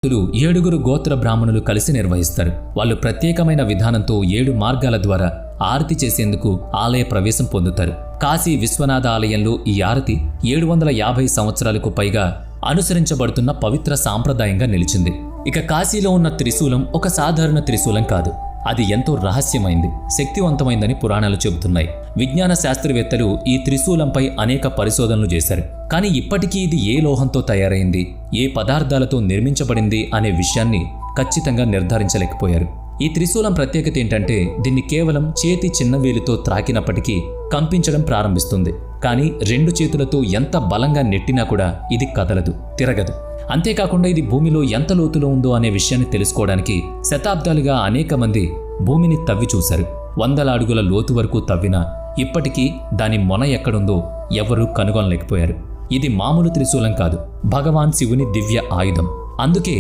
7 గోత్ర బ్రాహ్మణులు కలిసి నిర్వహిస్తారు. వాళ్ళు ప్రత్యేకమైన విధానంతో 7 మార్గాల ద్వారా ఆరతి చేసేందుకు ఆలయ ప్రవేశం పొందుతారు. కాశీ విశ్వనాథ ఆలయంలో ఈ ఆరతి 750 సంవత్సరాలకు పైగా అనుసరించబడుతున్న పవిత్ర సాంప్రదాయంగా నిలిచింది. ఇక కాశీలో ఉన్న త్రిశూలం ఒక సాధారణ త్రిశూలం కాదు. అది ఎంతో రహస్యమైంది, శక్తివంతమైందని పురాణాలు చెబుతున్నాయి. విజ్ఞాన శాస్త్రవేత్తలు ఈ త్రిశూలంపై అనేక పరిశోధనలు చేశారు. కానీ ఇప్పటికీ ఇది ఏ లోహంతో తయారైంది, ఏ పదార్థాలతో నిర్మించబడింది అనే విషయాన్ని ఖచ్చితంగా నిర్ధారించలేకపోయారు. ఈ త్రిశూలం ప్రత్యేకత ఏంటంటే దీన్ని కేవలం చేతి చిన్నవేలితో త్రాకినప్పటికీ కంపించడం ప్రారంభిస్తుంది. కానీ 2 చేతులతో ఎంత బలంగా నెట్టినా కూడా ఇది కదలదు, తిరగదు. అంతేకాకుండా ఇది భూమిలో ఎంత లోతులో ఉందో అనే విషయాన్ని తెలుసుకోవడానికి శతాబ్దాలుగా అనేక మంది భూమిని తవ్వి చూశారు. 100 అడుగుల లోతు వరకు తవ్వినా ఇప్పటికీ దాని మొన ఎక్కడుందో ఎవరూ కనుగొనలేకపోయారు. ఇది మామూలు త్రిశూలం కాదు, భగవాన్ శివుని దివ్య ఆయుధం. అందుకే